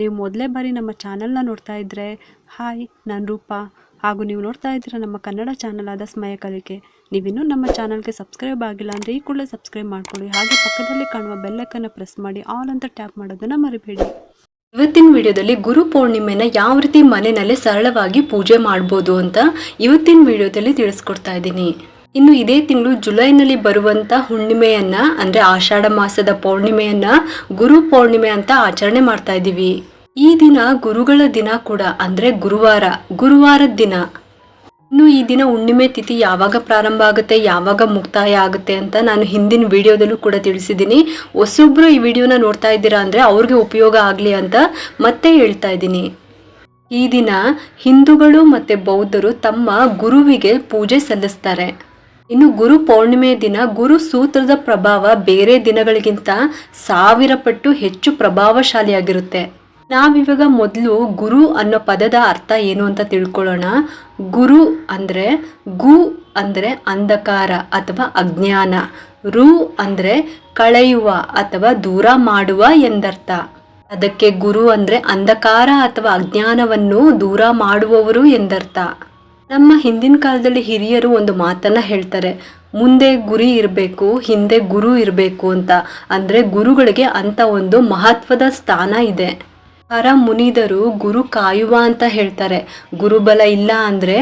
ನೀವು ಮೊದಲೇ ಬಾರಿ ನಮ್ಮ ಚಾನಲ್ನ ನೋಡ್ತಾ ಇದ್ದರೆ ಹಾಯ್, ನಾನು ರೂಪಾ. ಹಾಗೂ ನೀವು ನೋಡ್ತಾ ಇದ್ದೀರ ನಮ್ಮ ಕನ್ನಡ ಚಾನಲ್ ಆದ ಸ್ಮಯ ಕಲಿಕೆ. ನೀವಿನ್ನೂ ನಮ್ಮ ಚಾನಲ್ಗೆ ಸಬ್ಸ್ಕ್ರೈಬ್ ಆಗಿಲ್ಲ ಅಂದರೆ ಈ ಕೂಡಲೇ ಸಬ್ಸ್ಕ್ರೈಬ್ ಮಾಡ್ಕೊಳ್ಳಿ. ಹಾಗೆ ಪಕ್ಕದಲ್ಲಿ ಕಾಣುವ ಬೆಲ್ಲೈಕನ್ನು ಪ್ರೆಸ್ ಮಾಡಿ ಆಲ್ ಅಂತ ಟ್ಯಾಪ್ ಮಾಡೋದನ್ನು ಮರಿಬೇಡಿ. ಇವತ್ತಿನ ವಿಡಿಯೋದಲ್ಲಿ ಗುರು ಪೂರ್ಣಿಮೆನ ಯಾವ ರೀತಿ ಮನೆಯಲ್ಲೇ ಸರಳವಾಗಿ ಪೂಜೆ ಮಾಡ್ಬೋದು ಅಂತ ಇವತ್ತಿನ ವಿಡಿಯೋದಲ್ಲಿ ತಿಳಿಸ್ಕೊಡ್ತಾ ಇದ್ದೀನಿ. ಇನ್ನು ಇದೇ ತಿಂಗಳು ಜುಲೈನಲ್ಲಿ ಬರುವಂತ ಹುಣ್ಣಿಮೆಯನ್ನ ಅಂದ್ರೆ ಆಷಾಢ ಮಾಸದ ಪೌರ್ಣಿಮೆಯನ್ನ ಗುರು ಪೌರ್ಣಿಮೆ ಅಂತ ಆಚರಣೆ ಮಾಡ್ತಾ ಇದ್ದೀವಿ. ಈ ದಿನ ಗುರುಗಳ ದಿನ ಕೂಡ, ಅಂದ್ರೆ ಗುರುವಾರದ ದಿನ. ಇನ್ನು ಈ ದಿನ ಹುಣ್ಣಿಮೆ ತಿಥಿ ಯಾವಾಗ ಪ್ರಾರಂಭ ಆಗುತ್ತೆ, ಯಾವಾಗ ಮುಕ್ತಾಯ ಆಗುತ್ತೆ ಅಂತ ನಾನು ಹಿಂದಿನ ವಿಡಿಯೋದಲ್ಲೂ ಕೂಡ ತಿಳಿಸಿದ್ದೀನಿ. ಹೊಸೊಬ್ರು ಈ ವಿಡಿಯೋನ ನೋಡ್ತಾ ಇದ್ದೀರಾ ಅಂದ್ರೆ ಅವ್ರಿಗೆ ಉಪಯೋಗ ಆಗ್ಲಿ ಅಂತ ಮತ್ತೆ ಹೇಳ್ತಾ ಇದ್ದೀನಿ. ಈ ದಿನ ಹಿಂದೂಗಳು ಮತ್ತೆ ಬೌದ್ಧರು ತಮ್ಮ ಗುರುವಿಗೆ ಪೂಜೆ ಸಲ್ಲಿಸ್ತಾರೆ. ಇನ್ನು ಗುರು ಪೌರ್ಣಿಮೆಯ ದಿನ ಗುರು ಸೂತ್ರದ ಪ್ರಭಾವ ಬೇರೆ ದಿನಗಳಿಗಿಂತ 1000 ಪಟ್ಟು ಹೆಚ್ಚು ಪ್ರಭಾವಶಾಲಿಯಾಗಿರುತ್ತೆ. ನಾವಿವಾಗ ಮೊದಲು ಗುರು ಅನ್ನೋ ಪದದ ಅರ್ಥ ಏನು ಅಂತ ತಿಳ್ಕೊಳ್ಳೋಣ. ಗುರು ಅಂದ್ರೆ ಗು ಅಂದ್ರೆ ಅಂಧಕಾರ ಅಥವಾ ಅಜ್ಞಾನ, ರು ಅಂದ್ರೆ ಕಳೆಯುವ ಅಥವಾ ದೂರ ಮಾಡುವ ಎಂದರ್ಥ. ಅದಕ್ಕೆ ಗುರು ಅಂದ್ರೆ ಅಂಧಕಾರ ಅಥವಾ ಅಜ್ಞಾನವನ್ನು ದೂರ ಮಾಡುವವರು ಎಂದರ್ಥ. ನಮ್ಮ ಹಿಂದಿನ ಕಾಲದಲ್ಲಿ ಹಿರಿಯರು ಒಂದು ಮಾತನ್ನ ಹೇಳ್ತಾರೆ, ಮುಂದೆ ಗುರಿ ಇರಬೇಕು, ಹಿಂದೆ ಗುರು ಇರಬೇಕು ಅಂತ. ಅಂದ್ರೆ ಗುರುಗಳಿಗೆ ಅಂತ ಒಂದು ಮಹತ್ವದ ಸ್ಥಾನ ಇದೆ. ಹರ ಮುನಿದರು ಗುರು ಕಾಯುವ ಅಂತ ಹೇಳ್ತಾರೆ. ಗುರುಬಲ ಇಲ್ಲ ಅಂದ್ರೆ,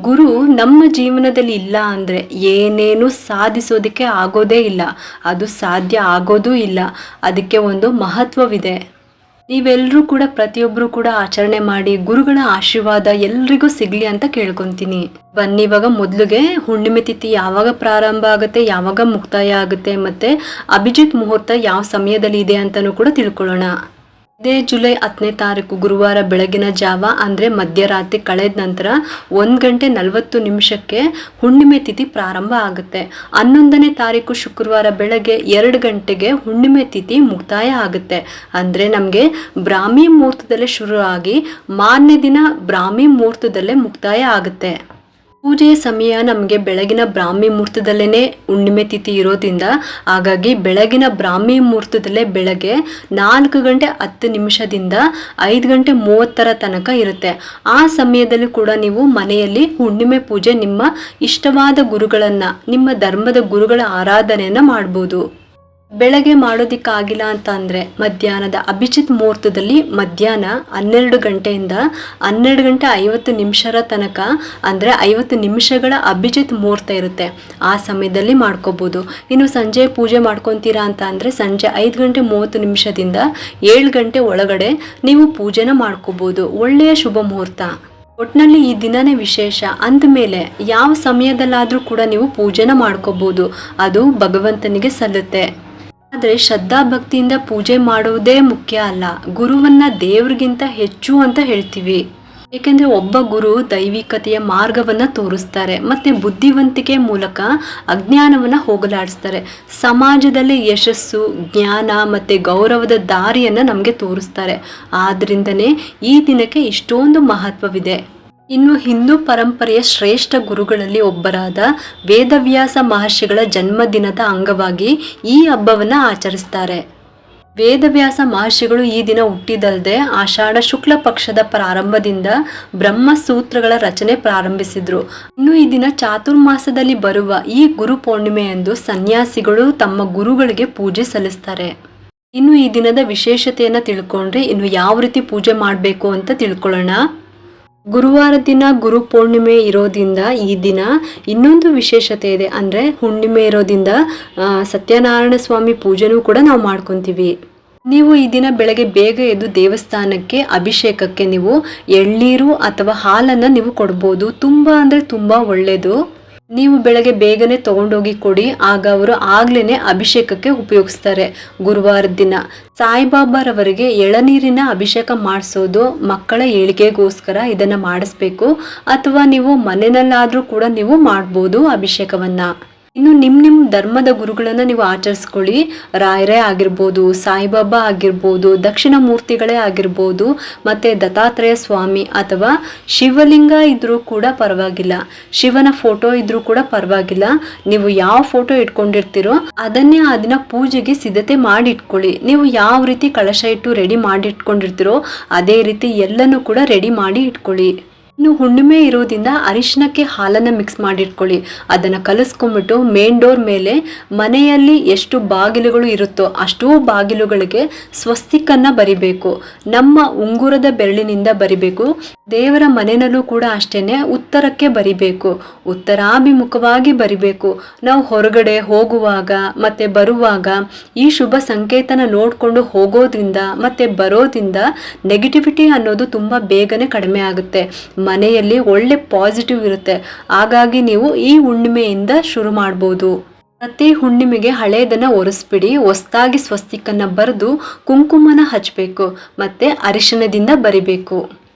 ಗುರು ನಮ್ಮ ಜೀವನದಲ್ಲಿ ಇಲ್ಲ ಅಂದ್ರೆ ಏನೇನು ಸಾಧಿಸೋದಕ್ಕೆ ಆಗೋದೇ ಇಲ್ಲ, ಅದು ಸಾಧ್ಯ ಆಗೋದೂ ಇಲ್ಲ. ಅದಕ್ಕೆ ಒಂದು ಮಹತ್ವವಿದೆ. ನೀವೆಲ್ಲರೂ ಕೂಡ ಪ್ರತಿಯೊಬ್ಬರು ಕೂಡ ಆಚರಣೆ ಮಾಡಿ ಗುರುಗಳ ಆಶೀರ್ವಾದ ಎಲ್ರಿಗೂ ಸಿಗ್ಲಿ ಅಂತ ಕೇಳ್ಕೊಂತೀನಿ. ಬನ್ನಿ ಇವಾಗ ಮೊದಲಿಗೆ ಹುಣ್ಣಿಮೆ ತಿಥಿ ಯಾವಾಗ ಪ್ರಾರಂಭ ಆಗುತ್ತೆ, ಯಾವಾಗ ಮುಕ್ತಾಯ ಆಗುತ್ತೆ, ಮತ್ತೆ ಅಭಿಜಿತ್ ಮುಹೂರ್ತ ಯಾವ ಸಮಯದಲ್ಲಿ ಇದೆ ಅಂತಾನೂ ಕೂಡ ತಿಳ್ಕೊಳ್ಳೋಣ. ಇದೇ ಜುಲೈ 10ನೇ ತಾರೀಕು ಗುರುವಾರ ಬೆಳಗಿನ ಜಾವ ಅಂದ್ರೆ ಮಧ್ಯರಾತ್ರಿ ಕಳೆದ ನಂತರ 1:40 ಹುಣ್ಣಿಮೆ ತಿಥಿ ಪ್ರಾರಂಭ ಆಗುತ್ತೆ. 11ನೇ ತಾರೀಕು ಶುಕ್ರವಾರ ಬೆಳಗ್ಗೆ 2 ಗಂಟೆಗೆ ಹುಣ್ಣಿಮೆ ತಿಥಿ ಮುಕ್ತಾಯ ಆಗುತ್ತೆ. ಅಂದ್ರೆ ನಮ್ಗೆ ಬ್ರಾಹ್ಮಿ ಮುಹೂರ್ತದಲ್ಲೇ ಶುರು ಆಗಿ ಮಾರನೇ ದಿನ ಬ್ರಾಹ್ಮಿ ಮುಹೂರ್ತದಲ್ಲೇ ಮುಕ್ತಾಯ ಆಗುತ್ತೆ. ಪೂಜೆಯ ಸಮಯ ನಮಗೆ ಬೆಳಗಿನ ಬ್ರಾಹ್ಮಿ ಮುಹೂರ್ತದಲ್ಲೇನೆ ಹುಣ್ಣಿಮೆ ತಿಥಿ ಇರೋದ್ರಿಂದ, ಹಾಗಾಗಿ ಬೆಳಗಿನ ಬ್ರಾಹ್ಮಿ ಮುಹೂರ್ತದಲ್ಲೇ ಬೆಳಗ್ಗೆ 4:10 5:30 ತನಕ ಇರುತ್ತೆ. ಆ ಸಮಯದಲ್ಲಿ ಕೂಡ ನೀವು ಮನೆಯಲ್ಲಿ ಹುಣ್ಣಿಮೆ ಪೂಜೆ ನಿಮ್ಮ ಇಷ್ಟವಾದ ಗುರುಗಳನ್ನ, ನಿಮ್ಮ ಧರ್ಮದ ಗುರುಗಳ ಆರಾಧನೆಯನ್ನ ಮಾಡ್ಬೋದು. ಬೆಳಗ್ಗೆ ಮಾಡೋದಿಕ್ಕಾಗಿಲ್ಲ ಅಂತ ಅಂದರೆ ಮಧ್ಯಾಹ್ನದ ಅಭಿಜಿತ್ ಮುಹೂರ್ತದಲ್ಲಿ ಮಧ್ಯಾಹ್ನ 12 ಗಂಟೆಯಿಂದ 12:50 ತನಕ ಅಂದರೆ 50 ನಿಮಿಷಗಳ ಅಭಿಜಿತ್ ಮುಹೂರ್ತ ಇರುತ್ತೆ. ಆ ಸಮಯದಲ್ಲಿ ಮಾಡ್ಕೋಬೋದು. ಇನ್ನು ಸಂಜೆ ಪೂಜೆ ಮಾಡ್ಕೊತೀರಾ ಅಂತ ಅಂದರೆ ಸಂಜೆ 5:30 7 ಗಂಟೆ ಒಳಗಡೆ ನೀವು ಪೂಜೆನ ಮಾಡ್ಕೋಬೋದು. ಒಳ್ಳೆಯ ಶುಭ ಮುಹೂರ್ತ. ಒಟ್ಟಿನಲ್ಲಿ ಈ ದಿನನೇ ವಿಶೇಷ. ಅಂದಮೇಲೆ ಯಾವ ಸಮಯದಲ್ಲಾದರೂ ಕೂಡ ನೀವು ಪೂಜೆನ ಮಾಡ್ಕೋಬೋದು. ಅದು ಭಗವಂತನಿಗೆ ಸಲ್ಲುತ್ತೆ. ಆದರೆ ಶ್ರದ್ಧಾ ಭಕ್ತಿಯಿಂದ ಪೂಜೆ ಮಾಡುವುದೇ ಮುಖ್ಯ ಅಲ್ಲ, ಗುರುವನ್ನ ದೇವ್ರಿಗಿಂತ ಹೆಚ್ಚು ಅಂತ ಹೇಳ್ತೀವಿ. ಏಕೆಂದರೆ ಒಬ್ಬ ಗುರು ದೈವಿಕತೆಯ ಮಾರ್ಗವನ್ನ ತೋರಿಸ್ತಾರೆ, ಮತ್ತೆ ಬುದ್ಧಿವಂತಿಕೆ ಮೂಲಕ ಅಜ್ಞಾನವನ್ನ ಹೋಗಲಾಡಿಸ್ತಾರೆ. ಸಮಾಜದಲ್ಲಿ ಯಶಸ್ಸು, ಜ್ಞಾನ ಮತ್ತೆ ಗೌರವದ ದಾರಿಯನ್ನ ನಮಗೆ ತೋರಿಸ್ತಾರೆ. ಆದ್ರಿಂದನೇ ಈ ದಿನಕ್ಕೆ ಇಷ್ಟೊಂದು ಮಹತ್ವವಿದೆ. ಇನ್ನು ಹಿಂದೂ ಪರಂಪರೆಯ ಶ್ರೇಷ್ಠ ಗುರುಗಳಲ್ಲಿ ಒಬ್ಬರಾದ ವೇದವ್ಯಾಸ ಮಹರ್ಷಿಗಳ ಜನ್ಮದಿನದ ಅಂಗವಾಗಿ ಈ ಹಬ್ಬವನ್ನ ಆಚರಿಸ್ತಾರೆ. ವೇದವ್ಯಾಸ ಮಹರ್ಷಿಗಳು ಈ ದಿನ ಹುಟ್ಟಿದಲ್ಲದೆ ಆಷಾಢ ಶುಕ್ಲ ಪಕ್ಷದ ಪ್ರಾರಂಭದಿಂದ ಬ್ರಹ್ಮಸೂತ್ರಗಳ ರಚನೆ ಪ್ರಾರಂಭಿಸಿದ್ರು. ಇನ್ನು ಈ ದಿನ ಚಾತುರ್ಮಾಸದಲ್ಲಿ ಬರುವ ಈ ಗುರು ಪೌರ್ಣಿಮೆಯಂದು ಸನ್ಯಾಸಿಗಳು ತಮ್ಮ ಗುರುಗಳಿಗೆ ಪೂಜೆ ಸಲ್ಲಿಸ್ತಾರೆ. ಇನ್ನು ಈ ದಿನದ ವಿಶೇಷತೆಯನ್ನ ತಿಳ್ಕೊಂಡ್ರೆ ಇನ್ನು ಯಾವ ರೀತಿ ಪೂಜೆ ಮಾಡಬೇಕು ಅಂತ ತಿಳ್ಕೊಳ್ಳೋಣ. ಗುರುವಾರ ದಿನ ಗುರು ಪೌರ್ಣಿಮೆ ಇರೋದ್ರಿಂದ ಈ ದಿನ ಇನ್ನೊಂದು ವಿಶೇಷತೆ ಇದೆ. ಅಂದರೆ ಹುಣ್ಣಿಮೆ ಇರೋದ್ರಿಂದ ಸತ್ಯನಾರಾಯಣ ಸ್ವಾಮಿ ಪೂಜೆನೂ ಕೂಡ ನಾವು ಮಾಡ್ಕೊತೀವಿ. ನೀವು ಈ ದಿನ ಬೆಳಗ್ಗೆ ಬೇಗ ಎದ್ದು ದೇವಸ್ಥಾನಕ್ಕೆ ಅಭಿಷೇಕಕ್ಕೆ ನೀವು ಎಳ್ನೀರು ಅಥವಾ ಹಾಲನ್ನು ನೀವು ಕೊಡ್ಬೋದು. ತುಂಬ ಅಂದರೆ ತುಂಬ ಒಳ್ಳೆಯದು. ನೀವು ಬೆಳಗ್ಗೆ ಬೇಗನೆ ತಗೊಂಡೋಗಿ ಕೊಡಿ, ಆಗ ಅವರು ಆಗ್ಲೇನೆ ಅಭಿಷೇಕಕ್ಕೆ ಉಪಯೋಗಿಸ್ತಾರೆ. ಗುರುವಾರದ ದಿನ ಸಾಯಿಬಾಬಾರವರಿಗೆ ಎಳನೀರಿನ ಅಭಿಷೇಕ ಮಾಡಿಸೋದು ಮಕ್ಕಳ ಏಳಿಗೆಗೋಸ್ಕರ ಇದನ್ನ ಮಾಡಿಸ್ಬೇಕು. ಅಥವಾ ನೀವು ಮನೆಯಲ್ಲಾದ್ರೂ ಕೂಡ ನೀವು ಮಾಡ್ಬೋದು ಅಭಿಷೇಕವನ್ನ. ಇನ್ನು ನಿಮ್ಮ ಧರ್ಮದ ಗುರುಗಳನ್ನು ನೀವು ಆಚರಿಸ್ಕೊಳ್ಳಿ. ರಾಯರೇ ಆಗಿರ್ಬೋದು, ಸಾಯಿಬಾಬಾ ಆಗಿರ್ಬೋದು, ದಕ್ಷಿಣ ಮೂರ್ತಿಗಳೇ ಆಗಿರ್ಬೋದು, ಮತ್ತು ದತ್ತಾತ್ರೇಯ ಸ್ವಾಮಿ ಅಥವಾ ಶಿವಲಿಂಗ ಇದ್ರೂ ಕೂಡ ಪರವಾಗಿಲ್ಲ, ಶಿವನ ಫೋಟೋ ಇದ್ರೂ ಕೂಡ ಪರವಾಗಿಲ್ಲ. ನೀವು ಯಾವ ಫೋಟೋ ಇಟ್ಕೊಂಡಿರ್ತೀರೋ ಅದನ್ನೇ ಆ ದಿನ ಪೂಜೆಗೆ ಸಿದ್ಧತೆ ಮಾಡಿ ಇಟ್ಕೊಳ್ಳಿ. ನೀವು ಯಾವ ರೀತಿ ಕಳಶ ಇಟ್ಟು ರೆಡಿ ಮಾಡಿ ಇಟ್ಕೊಂಡಿರ್ತೀರೋ ಅದೇ ರೀತಿ ಎಲ್ಲನೂ ಕೂಡ ರೆಡಿ ಮಾಡಿ ಇಟ್ಕೊಳ್ಳಿ. ಇನ್ನು ಹುಣ್ಣಿಮೆ ಇರೋದ್ರಿಂದ ಅರಿಶಿನಕ್ಕೆ ಹಾಲನ್ನು ಮಿಕ್ಸ್ ಮಾಡಿಟ್ಕೊಳ್ಳಿ. ಅದನ್ನು ಕಲಿಸ್ಕೊಂಡ್ಬಿಟ್ಟು ಮೇನ್ ಡೋರ್ ಮೇಲೆ ಮನೆಯಲ್ಲಿ ಎಷ್ಟು ಬಾಗಿಲುಗಳು ಇರುತ್ತೋ ಅಷ್ಟೂ ಬಾಗಿಲುಗಳಿಗೆ ಸ್ವಸ್ತಿಕನ್ನು ಬರಿಬೇಕು. ನಮ್ಮ ಉಂಗುರದ ಬೆರಳಿನಿಂದ ಬರಿಬೇಕು. ದೇವರ ಮನೆಯಲ್ಲೂ ಕೂಡ ಅಷ್ಟೇನೆ ಉತ್ತರಕ್ಕೆ ಬರಿಬೇಕು, ಉತ್ತರಾಭಿಮುಖವಾಗಿ ಬರಿಬೇಕು. ನಾವು ಹೊರಗಡೆ ಹೋಗುವಾಗ ಮತ್ತೆ ಬರುವಾಗ ಈ ಶುಭ ಸಂಕೇತನ ನೋಡಿಕೊಂಡು ಹೋಗೋದ್ರಿಂದ ಮತ್ತೆ ಬರೋದ್ರಿಂದ ನೆಗೆಟಿವಿಟಿ ಅನ್ನೋದು ತುಂಬ ಬೇಗನೆ ಕಡಿಮೆ ಆಗುತ್ತೆ. ಮನೆಯಲ್ಲಿ ಒಳ್ಳೆ ಪಾಸಿಟಿವ್ ಇರುತ್ತೆ. ಹಾಗಾಗಿ ನೀವು ಈ ಹುಣ್ಣಿಮೆಯಿಂದ ಶುರು ಮಾಡ್ಬೋದು. ಪ್ರತಿ ಹುಣ್ಣಿಮೆಗೆ ಹಳೇದನ್ನ ಒರೆಸ್ಬಿಡಿ, ಹೊಸದಾಗಿ ಸ್ವಸ್ತಿಕನ್ನ ಬರೆದು ಕುಂಕುಮನ ಹಚ್ಚಬೇಕು ಮತ್ತೆ ಅರಿಶಿಣದಿಂದ ಬರಿಬೇಕು.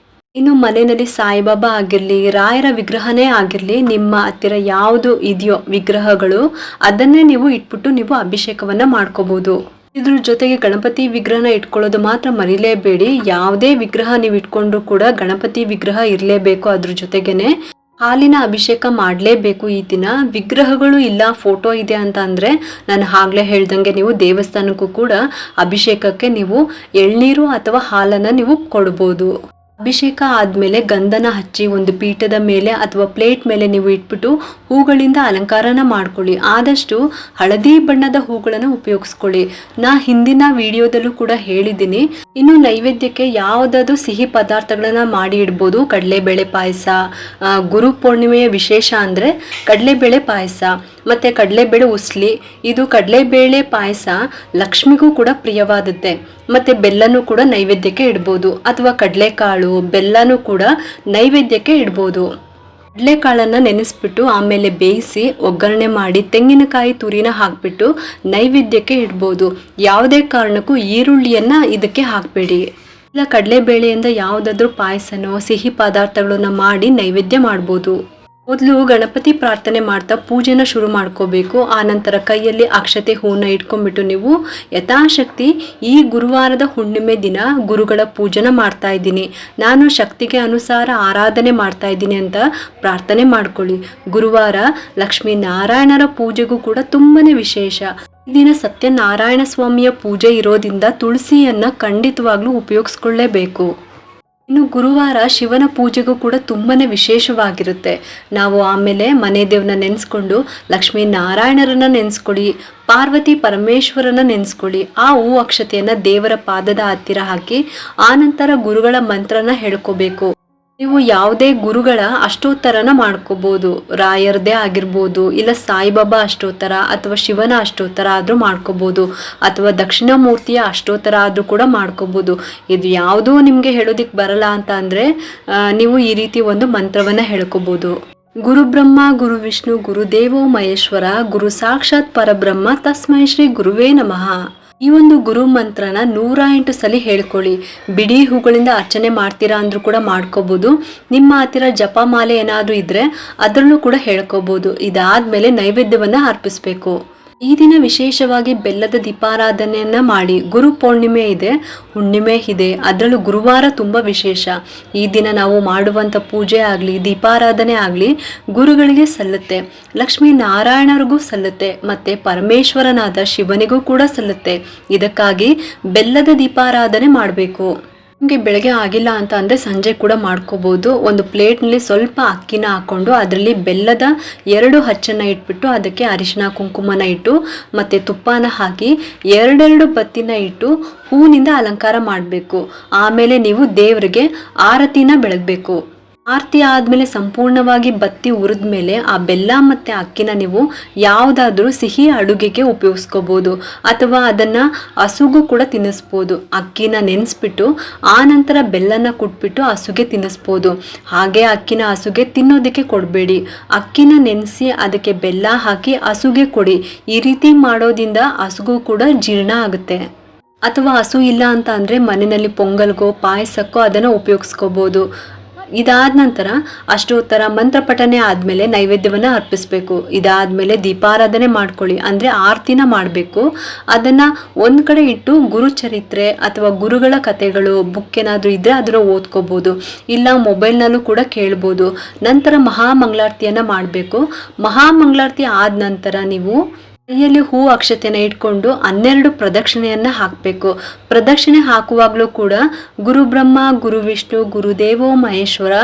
ಇನ್ನು ಮನೆಯಲ್ಲಿ ಸಾಯಿಬಾಬಾ ಆಗಿರಲಿ, ರಾಯರ ವಿಗ್ರಹನೇ ಆಗಿರಲಿ, ನಿಮ್ಮ ಹತ್ತಿರ ಯಾವುದು ಇದೆಯೋ ವಿಗ್ರಹಗಳು ಅದನ್ನೇ ನೀವು ಇಟ್ಬಿಟ್ಟು ನೀವು ಅಭಿಷೇಕವನ್ನ ಮಾಡ್ಕೋಬಹುದು. ಇದ್ರ ಜೊತೆಗೆ ಗಣಪತಿ ವಿಗ್ರಹನ ಇಟ್ಕೊಳ್ಳೋದು ಮಾತ್ರ ಮರಿಲೇಬೇಡಿ. ಯಾವುದೇ ವಿಗ್ರಹ ನೀವು ಇಟ್ಕೊಂಡ್ರು ಕೂಡ ಗಣಪತಿ ವಿಗ್ರಹ ಇರಲೇಬೇಕು. ಅದ್ರ ಜೊತೆಗೇನೆ ಹಾಲಿನ ಅಭಿಷೇಕ ಮಾಡಲೇಬೇಕು. ಈ ದಿನ ವಿಗ್ರಹಗಳು ಇಲ್ಲ, ಫೋಟೋ ಇದೆ ಅಂತ ಅಂದರೆ ನಾನು ಆಗ್ಲೇ ಹೇಳ್ದಂಗೆ ನೀವು ದೇವಸ್ಥಾನಕ್ಕೂ ಕೂಡ ಅಭಿಷೇಕಕ್ಕೆ ನೀವು ಎಳ್ನೀರು ಅಥವಾ ಹಾಲನ್ನು ನೀವು ಕೊಡ್ಬೋದು. ಅಭಿಷೇಕ ಆದಮೇಲೆ ಗಂಧನ ಹಚ್ಚಿ ಒಂದು ಪೀಠದ ಮೇಲೆ ಅಥವಾ ಪ್ಲೇಟ್ ಮೇಲೆ ನೀವು ಇಟ್ಬಿಟ್ಟು ಹೂಗಳಿಂದ ಅಲಂಕಾರನ ಮಾಡ್ಕೊಳ್ಳಿ. ಆದಷ್ಟು ಹಳದಿ ಬಣ್ಣದ ಹೂಗಳನ್ನು ಉಪಯೋಗಿಸ್ಕೊಳ್ಳಿ. ನಾ ಹಿಂದಿನ ವಿಡಿಯೋದಲ್ಲೂ ಕೂಡ ಹೇಳಿದ್ದೀನಿ. ಇನ್ನು ನೈವೇದ್ಯಕ್ಕೆ ಯಾವುದಾದ್ರೂ ಸಿಹಿ ಪದಾರ್ಥಗಳನ್ನ ಮಾಡಿ ಇಡ್ಬೋದು. ಕಡಲೆಬೇಳೆ ಪಾಯಸ, ಗುರು ಪೂರ್ಣಿಮೆಯ ವಿಶೇಷ ಅಂದರೆ ಕಡಲೆಬೇಳೆ ಪಾಯಸ ಮತ್ತು ಕಡಲೆಬೇಳೆ ಉಸ್ಲಿ. ಇದು ಕಡಲೆಬೇಳೆ ಪಾಯಸ ಲಕ್ಷ್ಮಿಗೂ ಕೂಡ ಪ್ರಿಯವಾದದ್ದೇ. ಮತ್ತು ಬೆಲ್ಲನೂ ಕೂಡ ನೈವೇದ್ಯಕ್ಕೆ ಇಡ್ಬೋದು, ಅಥವಾ ಕಡಲೆಕಾಳು ಬೆಲ್ಲನೂ ಕೂಡ ನೈವೇದ್ಯಕ್ಕೆ ಇಡ್ಬೋದು. ಕಡಲೆಕಾಳನ್ನು ನೆನೆಸ್ಬಿಟ್ಟು ಆಮೇಲೆ ಬೇಯಿಸಿ ಒಗ್ಗರಣೆ ಮಾಡಿ ತೆಂಗಿನಕಾಯಿ ತುರಿನ ಹಾಕ್ಬಿಟ್ಟು ನೈವೇದ್ಯಕ್ಕೆ ಇಡ್ಬೋದು. ಯಾವುದೇ ಕಾರಣಕ್ಕೂ ಈರುಳ್ಳಿಯನ್ನು ಇದಕ್ಕೆ ಹಾಕಬೇಡಿ. ಇಲ್ಲ ಕಡಲೆಬೇಳೆಯಿಂದ ಯಾವುದಾದ್ರೂ ಪಾಯಸನೋ ಸಿಹಿ ಪದಾರ್ಥಗಳನ್ನ ಮಾಡಿ ನೈವೇದ್ಯ ಮಾಡ್ಬೋದು. ಮೊದಲು ಗಣಪತಿ ಪ್ರಾರ್ಥನೆ ಮಾಡ್ತಾ ಪೂಜೆನ ಶುರು ಮಾಡ್ಕೋಬೇಕು. ಆನಂತರ ಕೈಯಲ್ಲಿ ಅಕ್ಷತೆ ಹೂನ ಇಟ್ಕೊಂಡ್ಬಿಟ್ಟು ನೀವು ಯಥಾಶಕ್ತಿ ಈ ಗುರುವಾರದ ಹುಣ್ಣಿಮೆ ದಿನ ಗುರುಗಳ ಪೂಜೆನ ಮಾಡ್ತಾ ಇದ್ದೀನಿ, ನಾನು ಶಕ್ತಿಗೆ ಅನುಸಾರ ಆರಾಧನೆ ಮಾಡ್ತಾ ಇದ್ದೀನಿ ಅಂತ ಪ್ರಾರ್ಥನೆ ಮಾಡ್ಕೊಳ್ಳಿ. ಗುರುವಾರ ಲಕ್ಷ್ಮೀ ನಾರಾಯಣರ ಪೂಜೆಗೂ ಕೂಡ ತುಂಬಾನೇ ವಿಶೇಷ. ಈ ದಿನ ಸತ್ಯನಾರಾಯಣ ಸ್ವಾಮಿಯ ಪೂಜೆ ಇರೋದ್ರಿಂದ ತುಳಸಿಯನ್ನ ಖಂಡಿತವಾಗ್ಲೂ ಉಪಯೋಗಿಸ್ಕೊಳ್ಳೇಬೇಕು. ಇನ್ನು ಗುರುವಾರ ಶಿವನ ಪೂಜೆಗೂ ಕೂಡ ತುಂಬಾನೇ ವಿಶೇಷವಾಗಿರುತ್ತೆ. ನಾವು ಆಮೇಲೆ ಮನೆ ದೇವ್ರನ್ನ ನೆನೆಸ್ಕೊಂಡು ಲಕ್ಷ್ಮೀ ನಾರಾಯಣರನ್ನ ನೆನೆಸ್ಕೊಳ್ಳಿ, ಪಾರ್ವತಿ ಪರಮೇಶ್ವರನ ನೆನೆಸ್ಕೊಳ್ಳಿ. ಆ ಹೂ ಅಕ್ಷತೆಯನ್ನ ದೇವರ ಪಾದದ ಹತ್ತಿರ ಹಾಕಿ ಆನಂತರ ಗುರುಗಳ ಮಂತ್ರನ ಹೇಳ್ಕೋಬೇಕು. ನೀವು ಯಾವುದೇ ಗುರುಗಳ ಅಷ್ಟೋತ್ತರನ ಮಾಡ್ಕೋಬಹುದು. ರಾಯರದೇ ಆಗಿರ್ಬೋದು, ಇಲ್ಲ ಸಾಯಿಬಾಬಾ ಅಷ್ಟೋತ್ತರ ಅಥವಾ ಶಿವನ ಅಷ್ಟೋತ್ತರ ಆದ್ರೂ ಮಾಡ್ಕೋಬಹುದು, ಅಥವಾ ದಕ್ಷಿಣ ಮೂರ್ತಿಯ ಅಷ್ಟೋತ್ತರ ಆದ್ರೂ ಕೂಡ ಮಾಡ್ಕೋಬಹುದು. ಇದು ಯಾವುದೂ ನಿಮ್ಗೆ ಹೇಳೋದಿಕ್ ಬರಲ್ಲ ಅಂತ ಅಂದ್ರೆ ನೀವು ಈ ರೀತಿ ಒಂದು ಮಂತ್ರವನ್ನ ಹೇಳ್ಕೋಬಹುದು. ಗುರು ಬ್ರಹ್ಮ ಗುರು ವಿಷ್ಣು ಗುರುದೇವೋ ಮಹೇಶ್ವರ ಗುರು ಸಾಕ್ಷಾತ್ ಪರಬ್ರಹ್ಮ ತಸ್ಮೈ ಶ್ರೀ ಗುರುವೇ ನಮಃ. ಈ ಒಂದು ಗುರು ಮಂತ್ರನ 108 ಸಲ ಹೇಳ್ಕೊಳ್ಳಿ. ಬಿಡಿ ಹೂಗಳಿಂದ ಅರ್ಚನೆ ಮಾಡ್ತೀರಾ ಅಂದ್ರೂ ಕೂಡ ಮಾಡ್ಕೋಬಹುದು. ನಿಮ್ಮ ಹತ್ತಿರ ಜಪಮಾಲೆ ಏನಾದ್ರೂ ಇದ್ರೆ ಅದರಲ್ಲೂ ಕೂಡ ಹೇಳ್ಕೋಬಹುದು. ಇದಾದ್ಮೇಲೆ ನೈವೇದ್ಯವನ್ನ ಅರ್ಪಿಸ್ಬೇಕು. ಈ ದಿನ ವಿಶೇಷವಾಗಿ ಬೆಲ್ಲದ ದೀಪಾರಾಧನೆಯನ್ನ ಮಾಡಿ. ಗುರು ಪೌರ್ಣಿಮೆ ಇದೆ, ಹುಣ್ಣಿಮೆ ಇದೆ, ಅದರಲ್ಲೂ ಗುರುವಾರ ತುಂಬಾ ವಿಶೇಷ. ಈ ದಿನ ನಾವು ಮಾಡುವಂತ ಪೂಜೆ ಆಗ್ಲಿ ದೀಪಾರಾಧನೆ ಆಗ್ಲಿ ಗುರುಗಳಿಗೆ ಸಲ್ಲುತ್ತೆ, ಲಕ್ಷ್ಮೀ ನಾರಾಯಣರಿಗೂ ಸಲ್ಲುತ್ತೆ, ಮತ್ತೆ ಪರಮೇಶ್ವರನಾದ ಶಿವನಿಗೂ ಕೂಡ ಸಲ್ಲುತ್ತೆ. ಇದಕ್ಕಾಗಿ ಬೆಲ್ಲದ ದೀಪಾರಾಧನೆ ಮಾಡಬೇಕು. ನಿಮಗೆ ಬೆಳಗ್ಗೆ ಆಗಿಲ್ಲ ಅಂತ ಅಂದರೆ ಸಂಜೆ ಕೂಡ ಮಾಡ್ಕೋಬೋದು. ಒಂದು ಪ್ಲೇಟ್ನಲ್ಲಿ ಸ್ವಲ್ಪ ಅಕ್ಕಿನ ಹಾಕ್ಕೊಂಡು ಅದರಲ್ಲಿ ಬೆಲ್ಲದ 2 ಹಚ್ಚನ್ನು ಇಟ್ಬಿಟ್ಟು ಅದಕ್ಕೆ ಅರಿಶಿನ ಕುಂಕುಮನ ಇಟ್ಟು ಮತ್ತು ತುಪ್ಪನ ಹಾಕಿ 2 ಬತ್ತಿನ ಇಟ್ಟು ಹೂವಿನಿಂದ ಅಲಂಕಾರ ಮಾಡಬೇಕು. ಆಮೇಲೆ ನೀವು ದೇವರಿಗೆ ಆರತಿನ ಬೆಳಗಬೇಕು. ಆರತಿ ಆದಮೇಲೆ ಸಂಪೂರ್ಣವಾಗಿ ಬತ್ತಿ ಉರಿದ್ಮೇಲೆ ಆ ಬೆಲ್ಲ ಮತ್ತು ಅಕ್ಕಿನ ನೀವು ಯಾವುದಾದ್ರೂ ಸಿಹಿ ಅಡುಗೆಗೆ ಉಪಯೋಗಿಸ್ಕೋಬೋದು, ಅಥವಾ ಅದನ್ನು ಹಸುಗೂ ಕೂಡ ತಿನ್ನಿಸ್ಬೋದು. ಅಕ್ಕಿನ ನೆನೆಸ್ಬಿಟ್ಟು ಆ ನಂತರ ಬೆಲ್ಲನ ಕುಟ್ಬಿಟ್ಟು ಹಸುಗೆ ತಿನ್ನಿಸ್ಬೋದು. ಹಾಗೆ ಅಕ್ಕಿನ ಹಸುಗೆ ತಿನ್ನೋದಕ್ಕೆ ಕೊಡಬೇಡಿ. ಅಕ್ಕಿನ ನೆನೆಸಿ ಅದಕ್ಕೆ ಬೆಲ್ಲ ಹಾಕಿ ಹಸುಗೆ ಕೊಡಿ. ಈ ರೀತಿ ಮಾಡೋದ್ರಿಂದ ಹಸುಗೂ ಕೂಡ ಜೀರ್ಣ ಆಗುತ್ತೆ. ಅಥವಾ ಹಸು ಇಲ್ಲ ಅಂತ ಅಂದರೆ ಮನೆಯಲ್ಲಿ ಪೊಂಗಲ್ಗೋ ಪಾಯಸಕ್ಕೋ ಅದನ್ನು ಉಪಯೋಗಿಸ್ಕೋಬೋದು. ಇದಾದ ನಂತರ ಅಷ್ಟೋತ್ತರ ಮಂತ್ರ ಪಠನೆ ಆದಮೇಲೆ ನೈವೇದ್ಯವನ್ನು ಅರ್ಪಿಸಬೇಕು. ಇದಾದಮೇಲೆ ದೀಪಾರಾಧನೆ ಮಾಡ್ಕೊಳ್ಳಿ, ಅಂದರೆ ಆರತಿನ ಮಾಡಬೇಕು. ಅದನ್ನು ಒಂದು ಕಡೆ ಇಟ್ಟು ಗುರುಚರಿತ್ರೆ ಅಥವಾ ಗುರುಗಳ ಕಥೆಗಳು ಬುಕ್ ಏನಾದರೂ ಇದ್ದರೆ ಅದನ್ನು ಓದ್ಕೋಬೋದು, ಇಲ್ಲ ಮೊಬೈಲ್ನಲ್ಲೂ ಕೂಡ ಕೇಳ್ಬೋದು. ನಂತರ ಮಹಾಮಂಗಳಾರತಿಯನ್ನು ಮಾಡಬೇಕು. ಮಹಾಮಂಗಳಾರತಿ ಆದ ನಂತರ ನೀವು ಕೈಯಲ್ಲಿ ಹೂ ಅಕ್ಷತೆಯನ್ನು ಇಟ್ಕೊಂಡು 12 ಪ್ರದಕ್ಷಿಣೆಯನ್ನು ಹಾಕಬೇಕು. ಪ್ರದಕ್ಷಿಣೆ ಹಾಕುವಾಗಲೂ ಕೂಡ ಗುರು ಬ್ರಹ್ಮ ಗುರು ವಿಷ್ಣು ಗುರುದೇವೋ ಮಹೇಶ್ವರ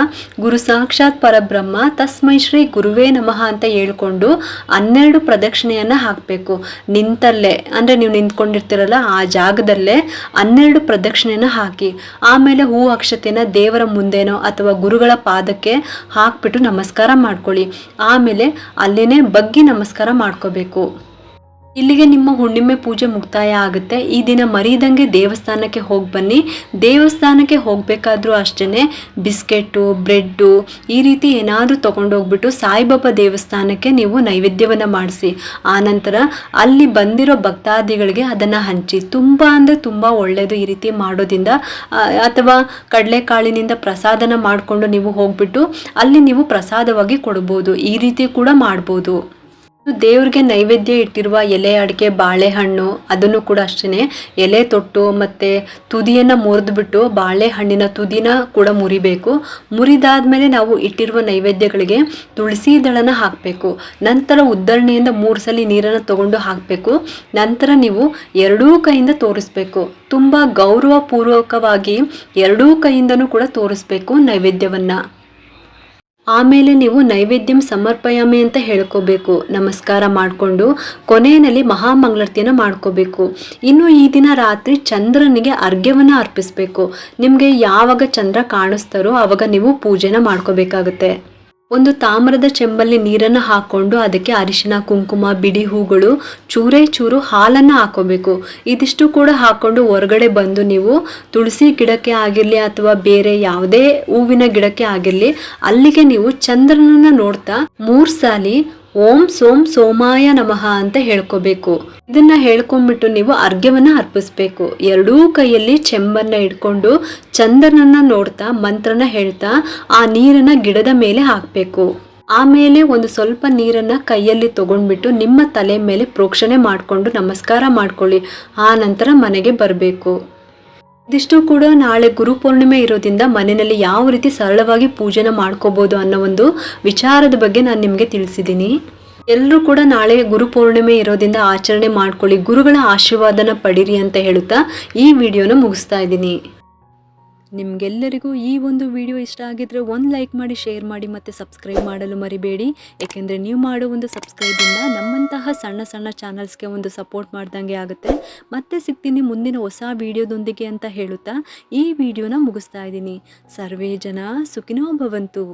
ಗುರು ಸಾಕ್ಷಾತ್ ಪರಬ್ರಹ್ಮ ತಸ್ಮೈ ಶ್ರೀ ಗುರುವೇ ನಮಃ ಅಂತ ಹೇಳ್ಕೊಂಡು 12 ಪ್ರದಕ್ಷಿಣೆಯನ್ನು ಹಾಕಬೇಕು. ನಿಂತಲ್ಲೇ, ಅಂದರೆ ನೀವು ನಿಂತ್ಕೊಂಡಿರ್ತೀರಲ್ಲ ಆ ಜಾಗದಲ್ಲೇ 12 ಪ್ರದಕ್ಷಿಣೆಯನ್ನು ಹಾಕಿ ಆಮೇಲೆ ಹೂ ಅಕ್ಷತೆಯನ್ನು ದೇವರ ಮುಂದೆನೋ ಅಥವಾ ಗುರುಗಳ ಪಾದಕ್ಕೆ ಹಾಕ್ಬಿಟ್ಟು ನಮಸ್ಕಾರ ಮಾಡ್ಕೊಳ್ಳಿ. ಆಮೇಲೆ ಅಲ್ಲಿನೇ ಬಗ್ಗಿ ನಮಸ್ಕಾರ ಮಾಡ್ಕೋಬೇಕು. ಇಲ್ಲಿಗೆ ನಿಮ್ಮ ಹುಣ್ಣಿಮೆ ಪೂಜೆ ಮುಕ್ತಾಯ ಆಗುತ್ತೆ. ಈ ದಿನ ಮರೀದಂಗೆ ದೇವಸ್ಥಾನಕ್ಕೆ ಹೋಗಿ ಬನ್ನಿ. ದೇವಸ್ಥಾನಕ್ಕೆ ಹೋಗಬೇಕಾದ್ರೂ ಅಷ್ಟೇ ಬಿಸ್ಕೆಟ್ಟು ಬ್ರೆಡ್ಡು ಈ ರೀತಿ ಏನಾದರೂ ತೊಗೊಂಡೋಗ್ಬಿಟ್ಟು ಸಾಯಿಬಾಬಾ ದೇವಸ್ಥಾನಕ್ಕೆ ನೀವು ನೈವೇದ್ಯವನ್ನು ಮಾಡಿಸಿ. ಆನಂತರ ಅಲ್ಲಿ ಬಂದಿರೋ ಭಕ್ತಾದಿಗಳಿಗೆ ಅದನ್ನು ಹಂಚಿ. ತುಂಬ ಅಂದರೆ ತುಂಬ ಒಳ್ಳೆಯದು ಈ ರೀತಿ ಮಾಡೋದ್ರಿಂದ. ಅಥವಾ ಕಡಲೆಕಾಳಿನಿಂದ ಪ್ರಸಾದನ ಮಾಡಿಕೊಂಡು ನೀವು ಹೋಗ್ಬಿಟ್ಟು ಅಲ್ಲಿ ನೀವು ಪ್ರಸಾದವಾಗಿ ಕೊಡ್ಬೋದು. ಈ ರೀತಿ ಕೂಡ ಮಾಡ್ಬೋದು. ದೇವ್ರಿಗೆ ನೈವೇದ್ಯ ಇಟ್ಟಿರುವ ಎಲೆ ಅಡಿಕೆ ಬಾಳೆಹಣ್ಣು ಅದನ್ನು ಕೂಡ ಅಷ್ಟೇ ಎಲೆ ತೊಟ್ಟು ಮತ್ತು ತುದಿಯನ್ನು ಮುರಿದ್ಬಿಟ್ಟು ಬಾಳೆಹಣ್ಣಿನ ತುದಿನ ಕೂಡ ಮುರಿಬೇಕು. ಮುರಿದಾದ್ಮೇಲೆ ನಾವು ಇಟ್ಟಿರುವ ನೈವೇದ್ಯಗಳಿಗೆ ತುಳಸಿ ದಳನ ಹಾಕಬೇಕು. ನಂತರ ಉದ್ದರಣೆಯಿಂದ 3 ಸಲ ನೀರನ್ನು ತಗೊಂಡು ಹಾಕಬೇಕು. ನಂತರ ನೀವು ಎರಡೂ ಕೈಯಿಂದ ತೋರಿಸ್ಬೇಕು. ತುಂಬ ಗೌರವಪೂರ್ವಕವಾಗಿ ಎರಡೂ ಕೈಯಿಂದನೂ ಕೂಡ ತೋರಿಸ್ಬೇಕು ನೈವೇದ್ಯವನ್ನು. ಆಮೇಲೆ ನೀವು ನೈವೇದ್ಯಂ ಸಮರ್ಪಯಾಮಿ ಅಂತ ಹೇಳ್ಕೋಬೇಕು. ನಮಸ್ಕಾರ ಮಾಡಿಕೊಂಡು ಕೊನೆಯಲ್ಲಿ ಮಹಾಮಂಗಳಾರತಿಯನ್ನು ಮಾಡ್ಕೋಬೇಕು. ಇನ್ನು ಈ ದಿನ ರಾತ್ರಿ ಚಂದ್ರನಿಗೆ ಅರ್ಘ್ಯವನ್ನು ಅರ್ಪಿಸಬೇಕು. ನಿಮಗೆ ಯಾವಾಗ ಚಂದ್ರ ಕಾಣಿಸ್ತಾರೋ ಆವಾಗ ನೀವು ಪೂಜೆನ ಮಾಡ್ಕೋಬೇಕಾಗುತ್ತೆ. ಒಂದು ತಾಮ್ರದ ಚೆಂಬಲ್ಲಿ ನೀರನ್ನು ಹಾಕ್ಕೊಂಡು ಅದಕ್ಕೆ ಅರಿಶಿನ ಕುಂಕುಮ ಬಿಡಿ ಹೂಗಳು ಚೂರು ಹಾಲನ್ನು ಹಾಕೋಬೇಕು. ಇದಿಷ್ಟು ಕೂಡ ಹಾಕ್ಕೊಂಡು ಹೊರಗಡೆ ಬಂದು ನೀವು ತುಳಸಿ ಗಿಡಕ್ಕೆ ಆಗಿರಲಿ ಅಥವಾ ಬೇರೆ ಯಾವುದೇ ಹೂವಿನ ಗಿಡಕ್ಕೆ ಆಗಿರಲಿ ಅಲ್ಲಿಗೆ ನೀವು ಚಂದ್ರನನ್ನ ನೋಡ್ತಾ 3 ಸಾಲಿ ಓಂ ಸೋಂ ಸೋಮಾಯ ನಮಃ ಅಂತ ಹೇಳ್ಕೋಬೇಕು. ಇದನ್ನ ಹೇಳ್ಕೊಂಡ್ಬಿಟ್ಟು ನೀವು ಅರ್ಘ್ಯವನ್ನ ಅರ್ಪಿಸ್ಬೇಕು. ಎರಡೂ ಕೈಯಲ್ಲಿ ಚೆಂಬನ್ನ ಇಟ್ಕೊಂಡು ಚಂದ್ರನನ್ನ ನೋಡ್ತಾ ಮಂತ್ರನ ಹೇಳ್ತಾ ಆ ನೀರನ್ನ ಗಿಡದ ಮೇಲೆ ಹಾಕಬೇಕು. ಆಮೇಲೆ ಒಂದು ಸ್ವಲ್ಪ ನೀರನ್ನ ಕೈಯಲ್ಲಿ ತಗೊಂಡ್ಬಿಟ್ಟು ನಿಮ್ಮ ತಲೆ ಮೇಲೆ ಪ್ರೋಕ್ಷಣೆ ಮಾಡಿಕೊಂಡು ನಮಸ್ಕಾರ ಮಾಡ್ಕೊಳ್ಳಿ. ಆ ನಂತರ ಮನೆಗೆ ಬರಬೇಕು. ಇದಿಷ್ಟು ಕೂಡ ನಾಳೆ ಗುರುಪೂರ್ಣಿಮೆ ಇರೋದ್ರಿಂದ ಮನೆಯಲ್ಲಿ ಯಾವ ರೀತಿ ಸರಳವಾಗಿ ಪೂಜೆನ ಮಾಡ್ಕೋಬೋದು ಅನ್ನೋ ಒಂದು ವಿಚಾರದ ಬಗ್ಗೆ ನಾನು ನಿಮಗೆ ತಿಳಿಸಿದ್ದೀನಿ. ಎಲ್ಲರೂ ಕೂಡ ನಾಳೆ ಗುರುಪೂರ್ಣಿಮೆ ಇರೋದ್ರಿಂದ ಆಚರಣೆ ಮಾಡ್ಕೊಳ್ಳಿ, ಗುರುಗಳ ಆಶೀರ್ವಾದನ ಪಡೀರಿ ಅಂತ ಹೇಳುತ್ತಾ ಈ ವಿಡಿಯೋನ ಮುಗಿಸ್ತಾ ಇದ್ದೀನಿ. ನಿಮಗೆಲ್ಲರಿಗೂ ಈ ಒಂದು ವಿಡಿಯೋ ಇಷ್ಟ ಆಗಿದ್ರೆ ಒಂದು ಲೈಕ್ ಮಾಡಿ, ಶೇರ್ ಮಾಡಿ ಮತ್ತು ಸಬ್ಸ್ಕ್ರೈಬ್ ಮಾಡಲು ಮರಿಬೇಡಿ. ಏಕೆಂದರೆ ನೀವು ಮಾಡೋ ಒಂದು ಸಬ್ಸ್ಕ್ರೈಬಿಂದ ನಮ್ಮಂತಹ ಸಣ್ಣ ಸಣ್ಣ ಚಾನಲ್ಸ್ಗೆ ಒಂದು ಸಪೋರ್ಟ್ ಮಾಡ್ದಂಗೆ ಆಗುತ್ತೆ. ಮತ್ತೆ ಸಿಗ್ತೀನಿ ಮುಂದಿನ ಹೊಸ ವಿಡಿಯೋದೊಂದಿಗೆ ಅಂತ ಹೇಳುತ್ತಾ ಈ ವಿಡಿಯೋನ ಮುಗಿಸ್ತಾ ಇದ್ದೀನಿ. ಸರ್ವೇ ಜನ ಸುಖಿನೋ ಭವಂತು.